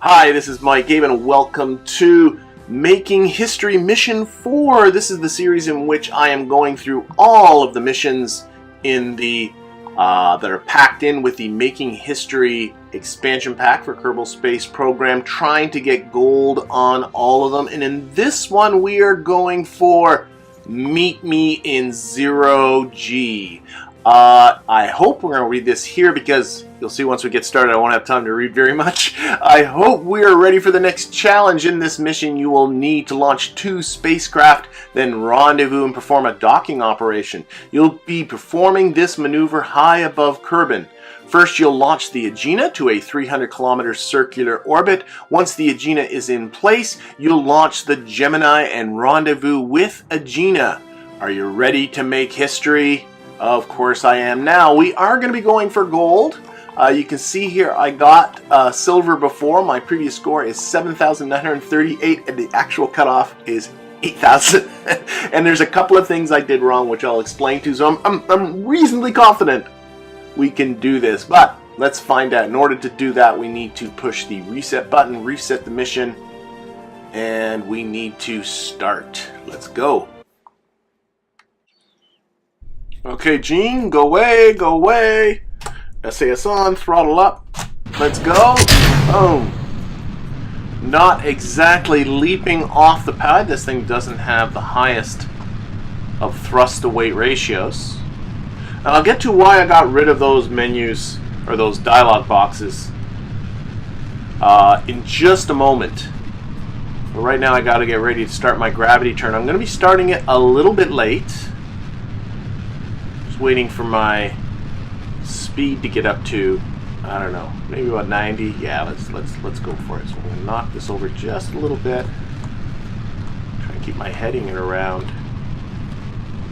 Hi, this is Mike Gabe and welcome to Making History Mission 4. This is the series in which I am going through all of the missions in the that are packed in with the Making History expansion pack for Kerbal Space Program, trying to get gold on all of them. And in this one, we are going for Meet Me in Zero G. I hope we're going to read this here because you'll see once we get started I won't have time to read very much. I hope we are ready for the next challenge. In this mission you will need to launch 2 spacecraft, then rendezvous and perform a docking operation. You'll be performing this maneuver high above Kerbin. First you'll launch the Agena to a 300-kilometer circular orbit. Once the Agena is in place, you'll launch the Gemini and rendezvous with Agena. Are you ready to make history? Of course I am. Now, we are going to be going for gold. You can see here I got silver before. My previous score is 7,938 and the actual cutoff is 8,000. And there's a couple of things I did wrong which I'll explain to you. So I'm reasonably confident we can do this. But let's find out. In order to do that, we need to push the reset button, reset the mission, and we need to start. Let's go. Okay, Gene, go away, go away. SAS on, throttle up. Let's go. Boom. Not exactly leaping off the pad. This thing doesn't have the highest of thrust to weight ratios. And I'll get to why I got rid of those menus, or those dialog boxes, in just a moment. But right now I got to get ready to start my gravity turn. I'm going to be starting it a little bit late. Waiting for my speed to get up to, I don't know, maybe about 90. Yeah, let's go for it. So I'm going to knock this over just a little bit. Try and keep my heading at around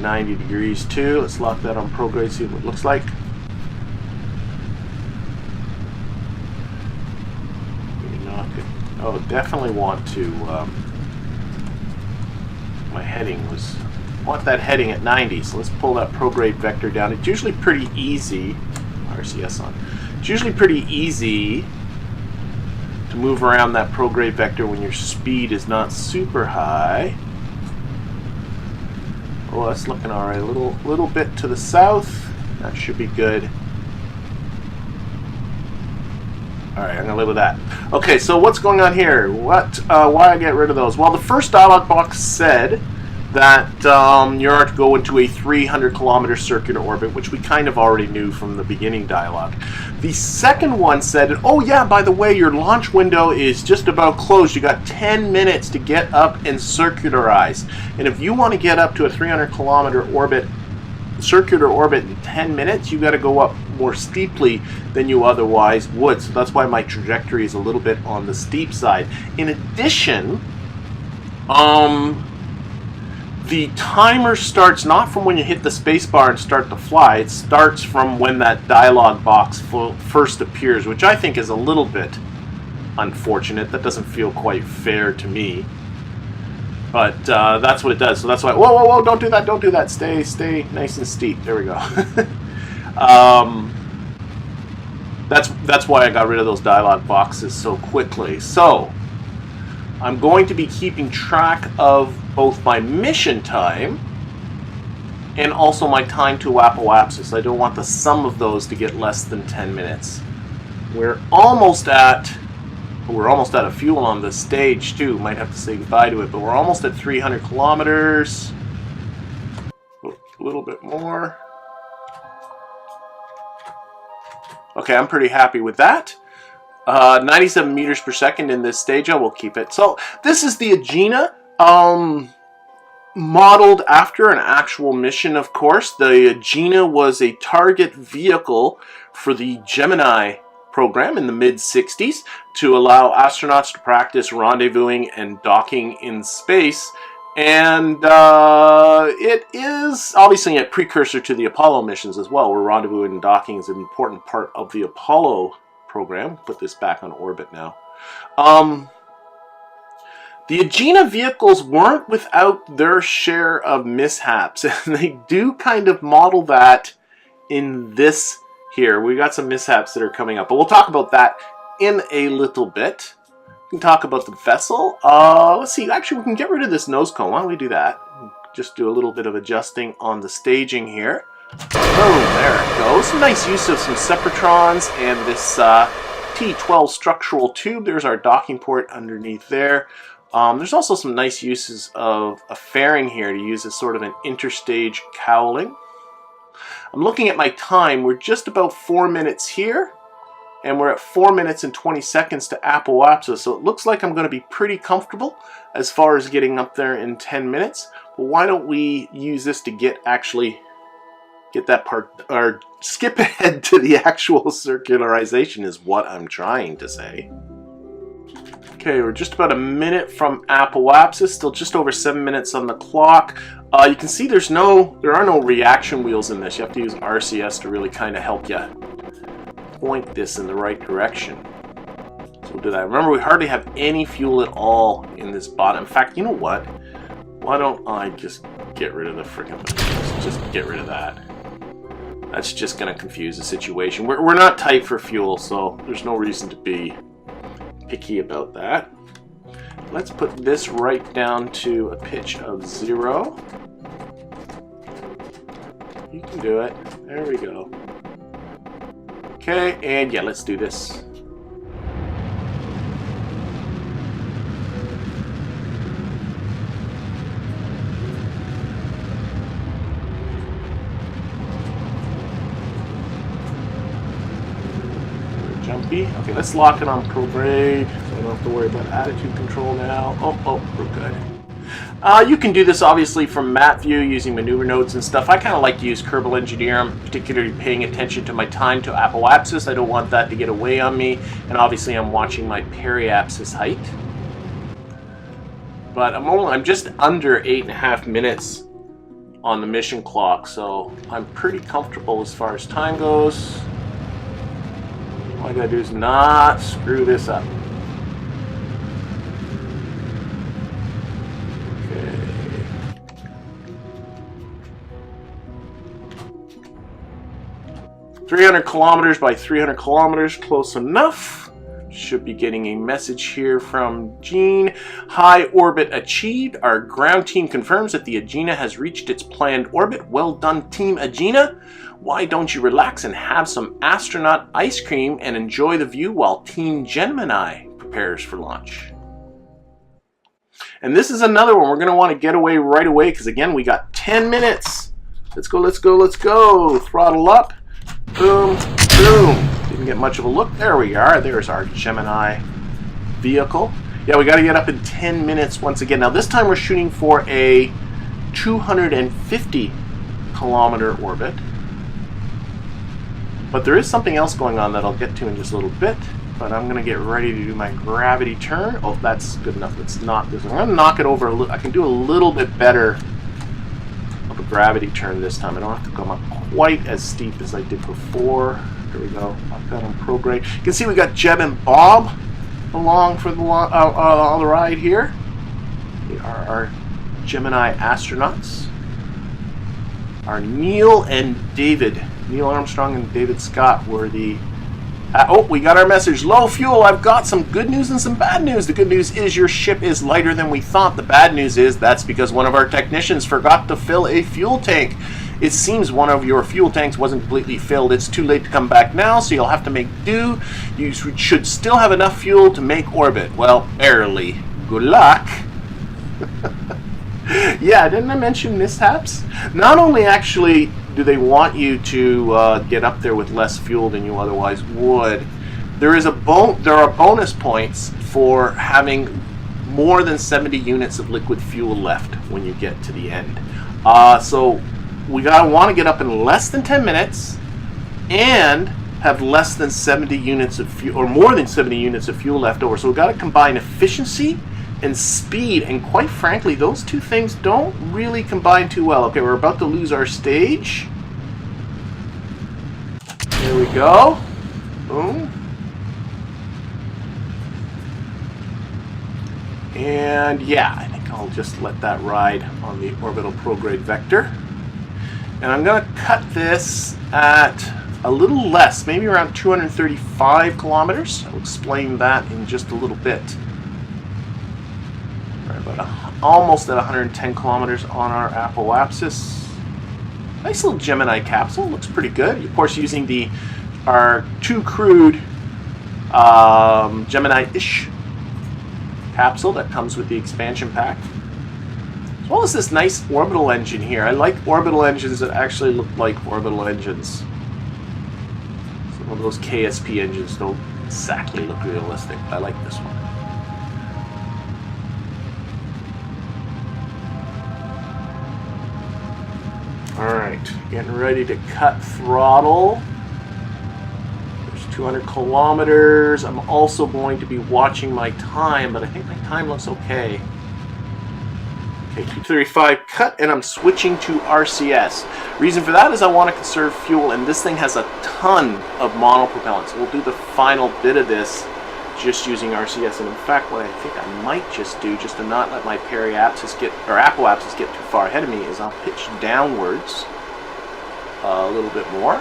90 degrees too. Let's lock that on prograde, see what it looks like. Maybe knock it. Oh, definitely want to. My heading was. I want that heading at 90, so let's pull that prograde vector down. It's usually pretty easy, RCS on, it's usually pretty easy to move around that prograde vector when your speed is not super high. Oh, that's looking alright. A little bit to the south. That should be good. Alright, I'm going to live with that. Okay, so what's going on here? Why I get rid of those? Well, the first dialog box said that you are to go into a 300-kilometer circular orbit, which we kind of already knew from the beginning dialogue. The second one said, oh yeah, by the way, your launch window is just about closed. You got 10 minutes to get up and circularize. And if you want to get up to a 300-kilometer orbit, circular orbit in 10 minutes, you got to go up more steeply than you otherwise would. So that's why my trajectory is a little bit on the steep side. In addition, the timer starts not from when you hit the spacebar and start to fly. It starts from when that dialog box first appears, which I think is a little bit unfortunate. That doesn't feel quite fair to me. But that's what it does. So that's why. Whoa, whoa, whoa! Don't do that! Don't do that! Stay nice and steep. There we go. That's why I got rid of those dialog boxes so quickly. So I'm going to be keeping track of both my mission time and also my time to apoapsis. I don't want the sum of those to get less than 10 minutes. We're almost at a fuel on the stage too. Might have to say goodbye to it, but we're almost at 300 kilometers. A little bit more. Okay, I'm pretty happy with that. 97 meters per second in this stage. I will keep it. So this is the Agena, modeled after an actual mission, of course. The Agena was a target vehicle for the Gemini program in the mid-60s to allow astronauts to practice rendezvousing and docking in space. And it is obviously a precursor to the Apollo missions as well, where rendezvousing and docking is an important part of the Apollo program. Put this back on orbit now. The Agena vehicles weren't without their share of mishaps, and they do kind of model that in this here. We got some mishaps that are coming up, but we'll talk about that in a little bit. We can talk about the vessel. Let's see. Actually, we can get rid of this nose cone. Why don't we do that? Just do a little bit of adjusting on the staging here. Boom, there it goes. Some nice use of some separatrons and this T12 structural tube. There's our docking port underneath there. There's also some nice uses of a fairing here to use as sort of an interstage cowling. I'm looking at my time. We're just about 4 minutes here, and we're at 4 minutes and 20 seconds to apoapsis. So it looks like I'm going to be pretty comfortable as far as getting up there in 10 minutes. But why don't we use this to get that part, or skip ahead to the actual circularization is what I'm trying to say. Okay, we're just about a minute from apoapsis, still just over 7 minutes on the clock. You can see there are no reaction wheels in this. You have to use RCS to really kind of help you point this in the right direction. So we'll do that. Remember, we hardly have any fuel at all in this bottom. In fact, you know what? Why don't I just get rid of the frickin' just get rid of that. That's just going to confuse the situation. We're not tight for fuel, so there's no reason to be picky about that. Let's put this right down to a pitch of 0. You can do it. There we go. Okay, and yeah, let's do this. Jumpy. Okay, let's lock it on prograde, so I don't have to worry about attitude control now. Oh, we're good. You can do this obviously from map view using maneuver nodes and stuff. I kind of like to use Kerbal Engineer. I'm particularly paying attention to my time to apoapsis. I don't want that to get away on me. And obviously I'm watching my periapsis height. But I'm just under 8.5 minutes on the mission clock, so I'm pretty comfortable as far as time goes. All I gotta do is not screw this up. Okay. "300 kilometers by 300 kilometers, close enough." Should be getting a message here from Gene. "High orbit achieved. Our ground team confirms that the Agena has reached its planned orbit. Well done, Team Agena. Why don't you relax and have some astronaut ice cream and enjoy the view while Team Gemini prepares for launch." And this is another one we're going to want to get away right away, because again, we got 10 minutes. Let's go, let's go, let's go. Throttle up. Boom, boom. Didn't get much of a look. There we are. There's our Gemini vehicle. Yeah, we got to get up in 10 minutes once again. Now this time we're shooting for a 250 kilometer orbit. But there is something else going on that I'll get to in just a little bit. But I'm going to get ready to do my gravity turn. Oh, that's good enough. Let's not this. I'm going to knock it over a little. I can do a little bit better of a gravity turn this time. I don't have to come up quite as steep as I did before. There we go. I've got on prograde. You can see we got Jeb and Bob along for the ride here. They are our Gemini astronauts. Our Neil and David. Neil Armstrong and David Scott were the... oh, we got our message. "Low fuel. I've got some good news and some bad news. The good news is your ship is lighter than we thought. The bad news is that's because one of our technicians forgot to fill a fuel tank. It seems one of your fuel tanks wasn't completely filled. It's too late to come back now, so you'll have to make do. You should still have enough fuel to make orbit." Well, barely. Good luck. Yeah, didn't I mention mishaps? Not only actually do they want you to get up there with less fuel than you otherwise would, there are bonus points for having more than 70 units of liquid fuel left when you get to the end. So we want to get up in less than 10 minutes and have less than 70 units of fuel, or more than 70 units of fuel left over. So we've got to combine efficiency and speed, and quite frankly, those two things don't really combine too well. Okay, we're about to lose our stage. There we go. Boom. And yeah, I think I'll just let that ride on the orbital prograde vector. And I'm going to cut this at a little less, maybe around 235 kilometers. I'll explain that in just a little bit. Almost at 110 kilometers on our apoapsis. Nice little Gemini capsule, looks pretty good. Of course, using our too crude Gemini-ish capsule that comes with the expansion pack. As well as this nice orbital engine here. I like orbital engines that actually look like orbital engines. Some of those KSP engines don't exactly look realistic. I like this one. Alright, getting ready to cut throttle. There's 200 kilometers. I'm also going to be watching my time, but I think my time looks okay. Okay, 235 cut, and I'm switching to RCS. Reason for that is I want to conserve fuel, and this thing has a ton of monopropellant. So we'll do the final bit of this just using RCS. And in fact, what I think I might just do, just to not let my periapsis apoapsis get too far ahead of me, is I'll pitch downwards a little bit more.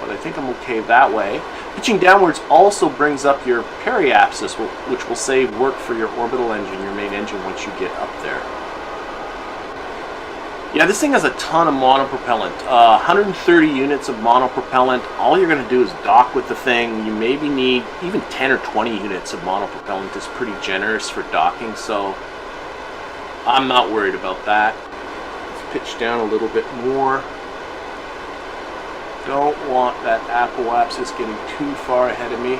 But I think I'm okay that way. Pitching downwards also brings up your periapsis, which will save work for your orbital engine, your main engine, once you get up there. Yeah, this thing has a ton of monopropellant. 130 units of monopropellant. All you're going to do is dock with the thing. You maybe need even 10 or 20 units of monopropellant. It's pretty generous for docking, so I'm not worried about that. Let's pitch down a little bit more. Don't want that apoapsis getting too far ahead of me.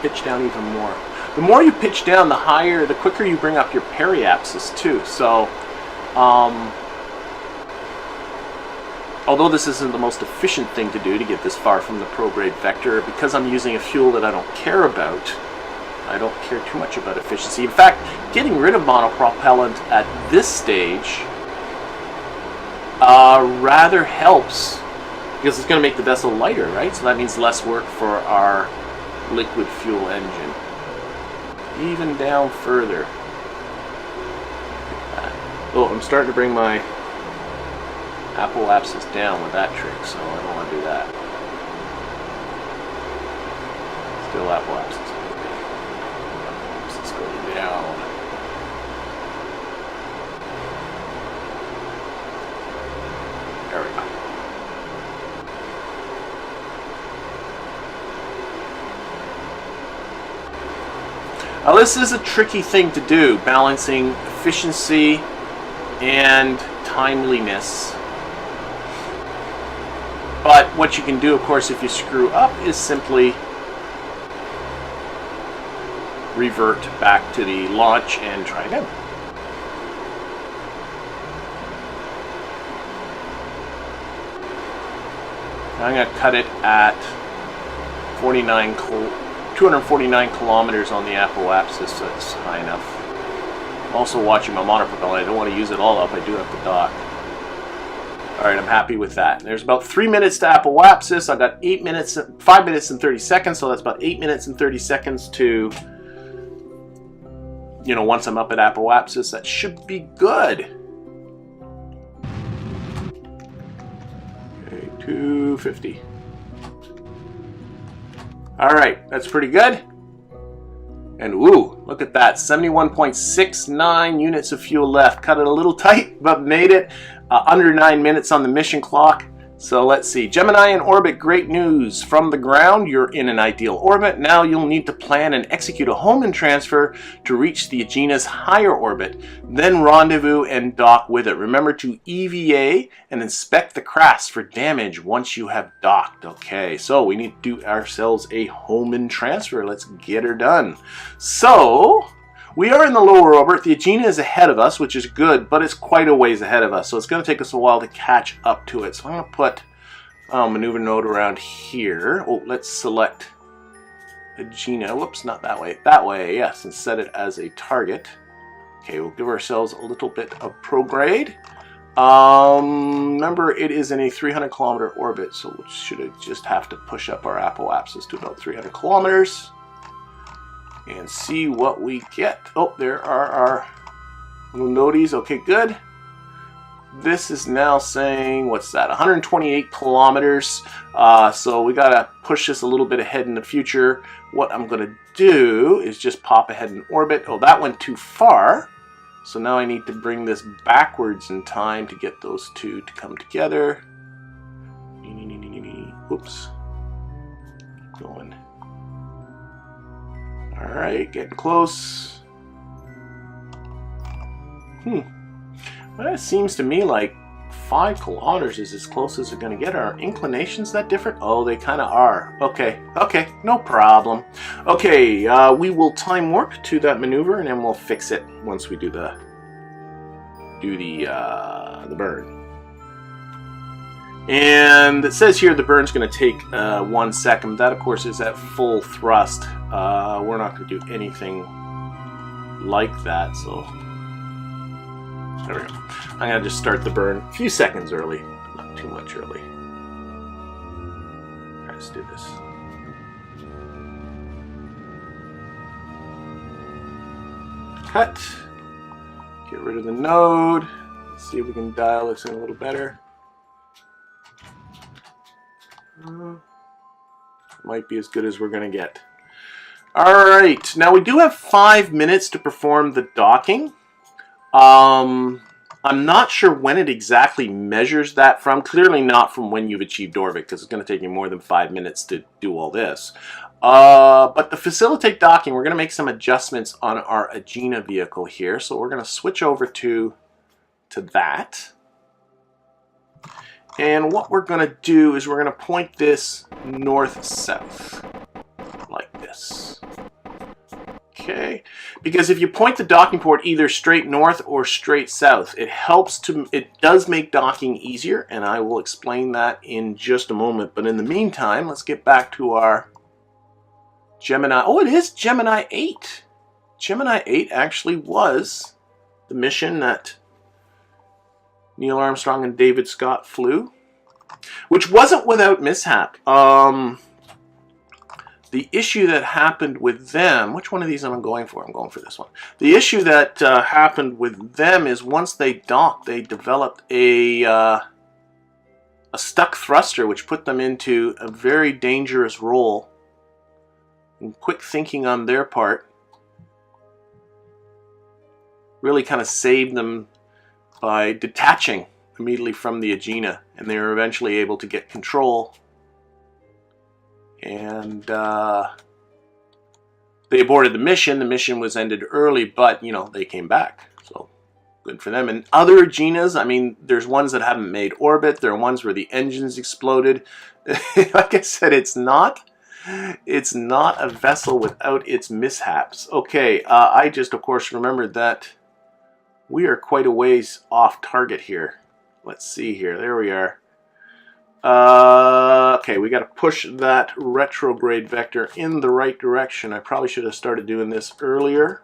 Pitch down even more. The more you pitch down, the quicker you bring up your periapsis too. So, although this isn't the most efficient thing to do to get this far from the prograde vector, because I'm using a fuel that I don't care about, I don't care too much about efficiency. In fact, getting rid of monopropellant at this stage rather helps, because it's going to make the vessel lighter, right? So that means less work for our liquid fuel engine. Even down further. Oh, I'm starting to bring my apoapsis down with that trick, so I don't want to do that. Still apoapsis. Apoapsis going down. There we go. Now this is a tricky thing to do, balancing efficiency and timeliness. But what you can do, of course, if you screw up, is simply revert back to the launch and try again. Now I'm going to cut it at 249 kilometers on the apoapsis, so that's high enough. I'm also watching my monopropellant. I don't want to use it all up. I do have to dock. Alright, I'm happy with that. There's about 3 minutes to apoapsis. I've got 5 minutes and 30 seconds, so that's about 8 minutes and 30 seconds to, once I'm up at apoapsis. That should be good. Okay, 250. Alright, that's pretty good. And ooh, look at that, 71.69 units of fuel left. Cut it a little tight, but made it under 9 minutes on the mission clock. So let's see, Gemini in orbit, great news. From the ground, you're in an ideal orbit. Now you'll need to plan and execute a Hohmann transfer to reach the Agena's higher orbit, then rendezvous and dock with it. Remember to EVA and inspect the craft for damage once you have docked. Okay, so we need to do ourselves a Hohmann transfer. Let's get her done. So, we are in the lower orbit. The Agena is ahead of us, which is good, but it's quite a ways ahead of us, so it's going to take us a while to catch up to it. So I'm going to put maneuver node around here. Oh, let's select Agena. Whoops, not that way. That way, yes, and set it as a target. Okay, we'll give ourselves a little bit of prograde. Remember, it is in a 300 kilometer orbit, so we should just have to push up our apoapsis to about 300 kilometers. And see what we get. Oh, there are our little noties. Okay, good. this is now saying, what's that, 128 kilometers. So we gotta push this a little bit ahead in the future. What I'm gonna do is just pop ahead in orbit. Oh, that went too far. So now I need to bring this backwards in time to get those two to come together. Oops. Going. Alright, getting close. Well, it seems to me like 5 kilometers is as close as they're going to get. Are inclinations that different? Oh, they kind of are. Okay, no problem. Okay, we will time warp to that maneuver, and then we'll fix it once we do the burn. And it says here the burn's going to take 1 second. That, of course, is at full thrust. We're not going to do anything like that, so there we go. I'm going to just start the burn a few seconds early, not too much early. Let's do this. Cut. Get rid of the node. Let's see if we can dial this in a little better. Might be as good as we're going to get. Alright, now we do have 5 minutes to perform the docking. I'm not sure when it exactly measures that from. Clearly not from when you've achieved orbit, because it's going to take you more than 5 minutes to do all this. But to facilitate docking, we're going to make some adjustments on our Agena vehicle here. So we're going to switch over to that. And what we're going to do is we're going to point this north-south, like this. Okay, because if you point the docking port either straight north or straight south, it does make docking easier, and I will explain that in just a moment. But in the meantime, let's get back to our Gemini. Oh, it is Gemini 8. Gemini 8 actually was the mission that Neil Armstrong and David Scott flew, which wasn't without mishap. The issue that happened with them, which one of these am I going for? I'm going for this one. The issue that happened with them is once they docked, they developed a stuck thruster, which put them into a very dangerous role. And quick thinking on their part really kind of saved them by detaching immediately from the Agena, and they were eventually able to get control. And they aborted the mission. The mission was ended early, but, you know, they came back. So, good for them. And other Agenas, I mean, there's ones that haven't made orbit. There are ones where the engines exploded. Like I said, it's not a vessel without its mishaps. Okay, I just, of course, remembered that we are quite a ways off target here. Let's see here. There we are. Okay, we got to push that retrograde vector in the right direction. I probably should have started doing this earlier,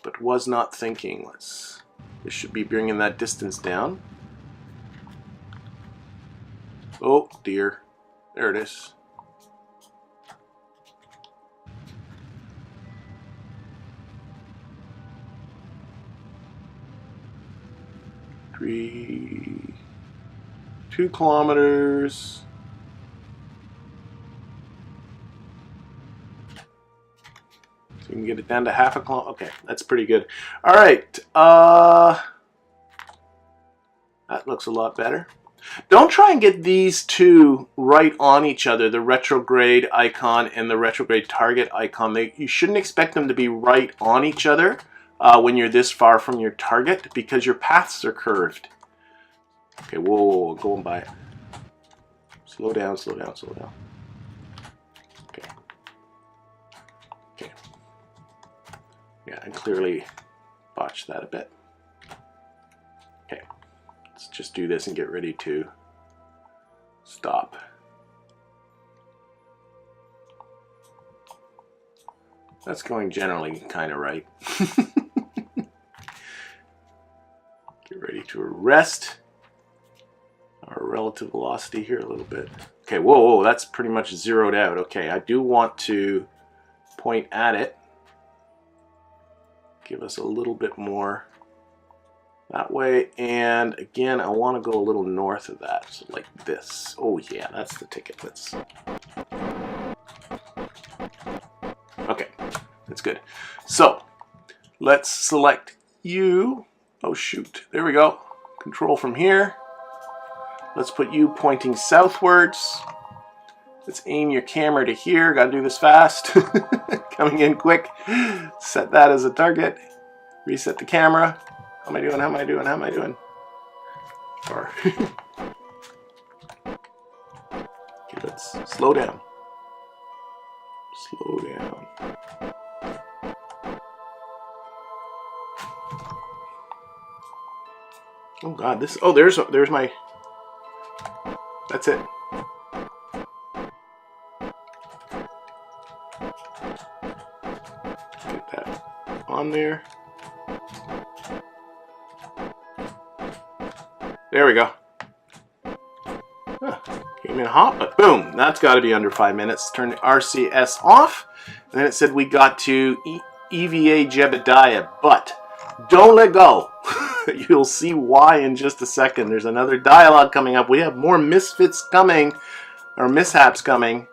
but was not thinking. This should be bringing that distance down. Oh dear, there it is. Three. 2 kilometers. So you can get it down to half a kilometer. Okay, that's pretty good. All right. That looks a lot better. Don't try and get these two right on each other, the retrograde icon and the retrograde target icon. You shouldn't expect them to be right on each other when you're this far from your target, because your paths are curved. Okay, whoa, going by it. Slow down, slow down, slow down. Okay. Okay. Yeah, I clearly botched that a bit. Okay. Let's just do this and get ready to stop. That's going generally kind of right. Get ready to arrest our relative velocity here a little bit. Okay, whoa, that's pretty much zeroed out. Okay, I do want to point at it. Give us a little bit more that way. And again, I want to go a little north of that, so like this. Oh yeah, that's the ticket. Let's. Okay, that's good. So let's select you. Oh shoot, there we go. Control from here. Let's put you pointing southwards. Let's aim your camera to here. Gotta do this fast. Coming in quick. Set that as a target. Reset the camera. How am I doing? How am I doing? How am I doing? Or okay, let's slow down. Slow down. Oh God, this. Oh, there's my. That's it. Get that on there. There we go. Huh, came in hot, but boom, that's got to be under 5 minutes. Turn the RCS off. And then it said we got to EVA Jebediah, but don't let go. You'll see why in just a second. There's another dialogue coming up. We have more misfits coming, or mishaps coming.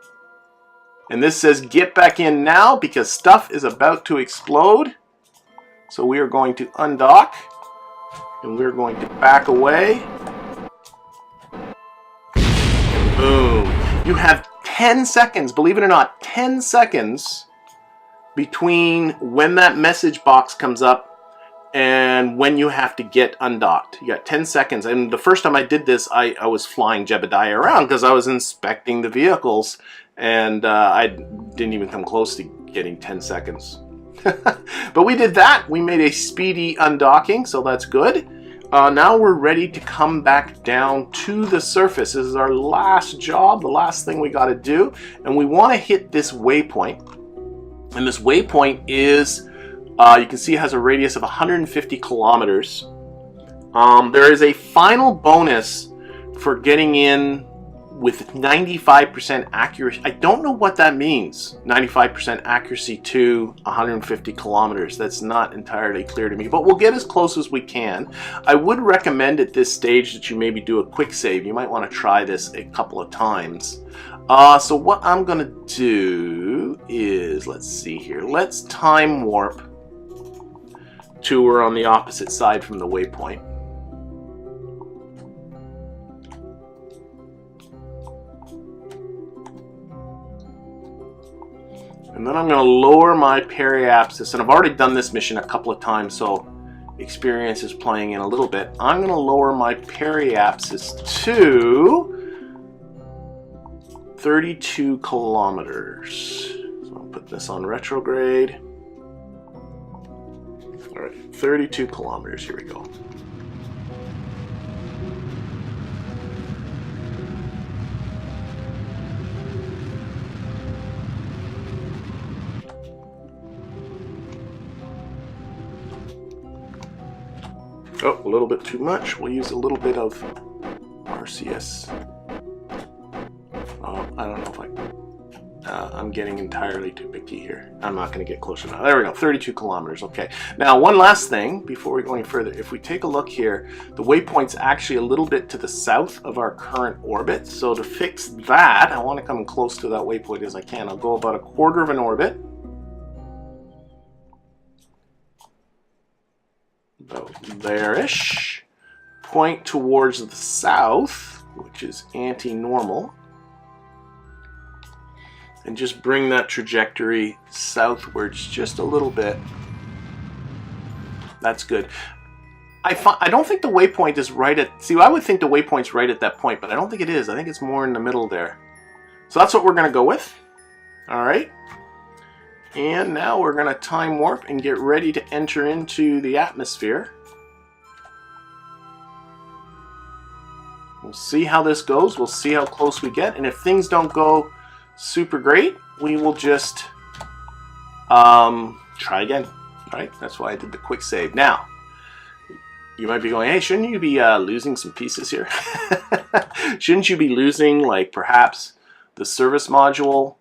And this says get back in now because stuff is about to explode. So we are going to undock. And we're going to back away. And boom. You have 10 seconds, believe it or not, 10 seconds between when that message box comes up and when you have to get undocked. You got 10 seconds. And the first time I did this, I was flying Jebediah around because I was inspecting the vehicles. And I didn't even come close to getting 10 seconds. But we did that. We made a speedy undocking, so that's good. Now we're ready to come back down to the surface. This is our last job, the last thing we got to do. And we want to hit this waypoint. And this waypoint is, you can see it has a radius of 150 kilometers. There is a final bonus for getting in with 95% accuracy. I don't know what that means. 95% accuracy to 150 kilometers. That's not entirely clear to me, but we'll get as close as we can. I would recommend at this stage that you maybe do a quick save. You might want to try this a couple of times. So what I'm going to do is, let's see here. Let's time warp to we're on the opposite side from the waypoint. And then I'm going to lower my periapsis, and I've already done this mission a couple of times, so experience is playing in a little bit. I'm going to lower my periapsis to 32 kilometers. So I'll put this on retrograde. All right, 32 kilometers, here we go. Oh, a little bit too much. We'll use a little bit of RCS. Oh, I don't know if I'm getting entirely too picky here. I'm not going to get closer now. There we go, 32 kilometers. Okay. Now, one last thing before we go any further. If we take a look here, the waypoint's actually a little bit to the south of our current orbit. So to fix that, I want to come close to that waypoint as I can. I'll go about a quarter of an orbit. About there-ish. Point towards the south, which is anti-normal. And just bring that trajectory southwards just a little bit. That's good. I don't think the waypoint is right at... See, I would think the waypoint's right at that point, but I don't think it is. I think it's more in the middle there. So that's what we're going to go with. All right. And now we're going to time warp and get ready to enter into the atmosphere. We'll see how this goes. We'll see how close we get. And if things don't go super great, we will just try again. All right? That's why I did the quick save. Now, you might be going, hey, shouldn't you be losing some pieces here? Shouldn't you be losing, like, perhaps the service module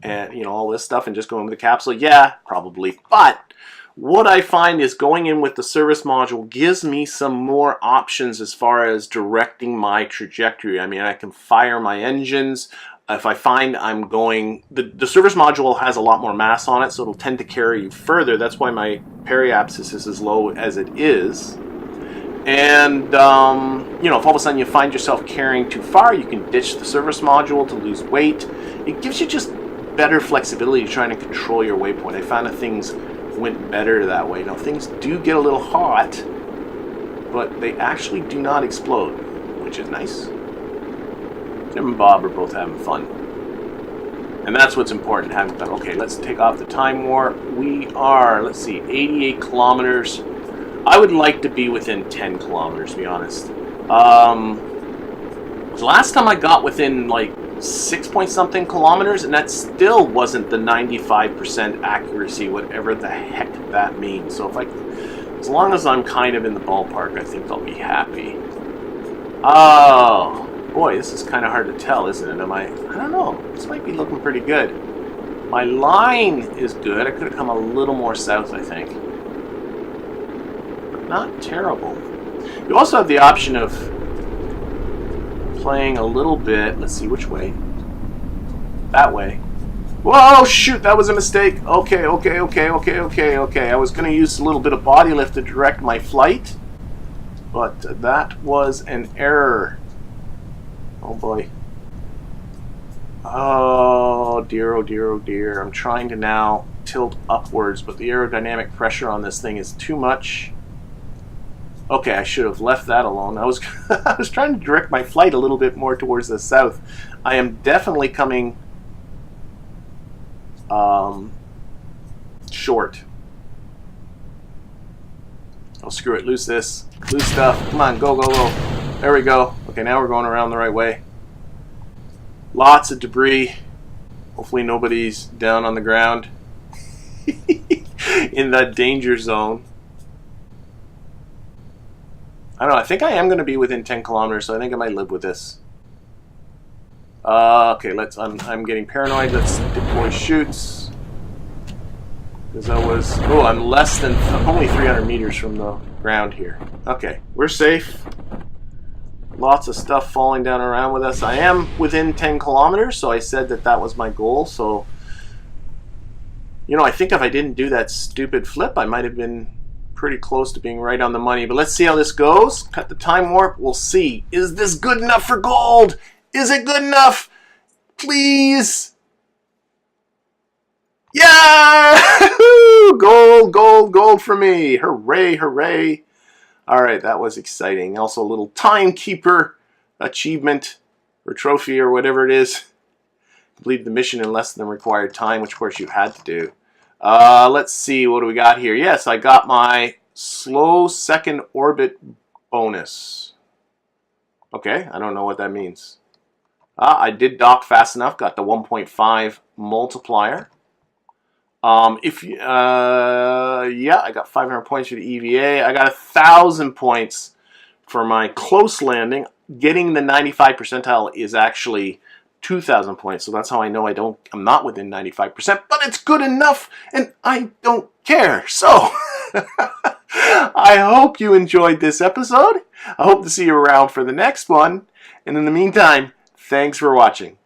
and, you know, all this stuff and just going with the capsule? Yeah, probably. But what I find is going in with the service module gives me some more options as far as directing my trajectory. I mean, I can fire my engines. If I find I'm going, the service module has a lot more mass on it, so it'll tend to carry you further. That's why my periapsis is as low as it is. And, you know, if all of a sudden you find yourself carrying too far, you can ditch the service module to lose weight. It gives you just better flexibility trying to control your waypoint. I found that things went better that way. Now, things do get a little hot, but they actually do not explode, which is nice. Jeb and Bob are both having fun. And that's what's important, having fun. Okay, let's take off the time warp. We are, let's see, 88 kilometers. I would like to be within 10 kilometers, to be honest. The last time I got within like 6-point-something kilometers, and that still wasn't the 95% accuracy, whatever the heck that means. So if as long as I'm kind of in the ballpark, I think I'll be happy. Oh, boy, this is kind of hard to tell, isn't it? I don't know. This might be looking pretty good. My line is good. I could have come a little more south, I think. But not terrible. You also have the option of playing a little bit. Let's see which way. That way. Whoa, shoot, that was a mistake. Okay. I was going to use a little bit of body lift to direct my flight, but that was an error. Oh boy. Oh dear, oh dear, oh dear. I'm trying to now tilt upwards, but the aerodynamic pressure on this thing is too much. Okay, I should have left that alone. I was I was trying to direct my flight a little bit more towards the south. I am definitely coming short. Oh, screw it. Loose this. Loose stuff. Come on, go, go, go. There we go. Okay, now we're going around the right way. Lots of debris. Hopefully nobody's down on the ground in that danger zone. I don't know, I think I am going to be within 10 kilometers, so I think I might live with this. Okay, I'm getting paranoid. Let's deploy chutes. Because I'm less than, I'm only 300 meters from the ground here. Okay, we're safe. Lots of stuff falling down around with us. I am within 10 kilometers, so I said that was my goal. So, you know, I think if I didn't do that stupid flip, I might have been pretty close to being right on the money. But let's see how this goes. Cut the time warp. We'll see. Is this good enough for gold? Is it good enough? Please. Yeah! Gold, gold, gold for me. Hooray, hooray. All right, that was exciting. Also a little timekeeper achievement or trophy or whatever it is. Complete the mission in less than required time, which of course you had to do. Let's see, what do we got here? Yes, I got my slow second orbit bonus. Okay, I don't know what that means. I did dock fast enough, got the 1.5 multiplier. Yeah, I got 500 points for the EVA. I got 1,000 points for my close landing. Getting the 95 percentile is actually 2,000 points, so that's how I know I'm not within 95%, but it's good enough, and I don't care. So, I hope you enjoyed this episode. I hope to see you around for the next one, and in the meantime, thanks for watching.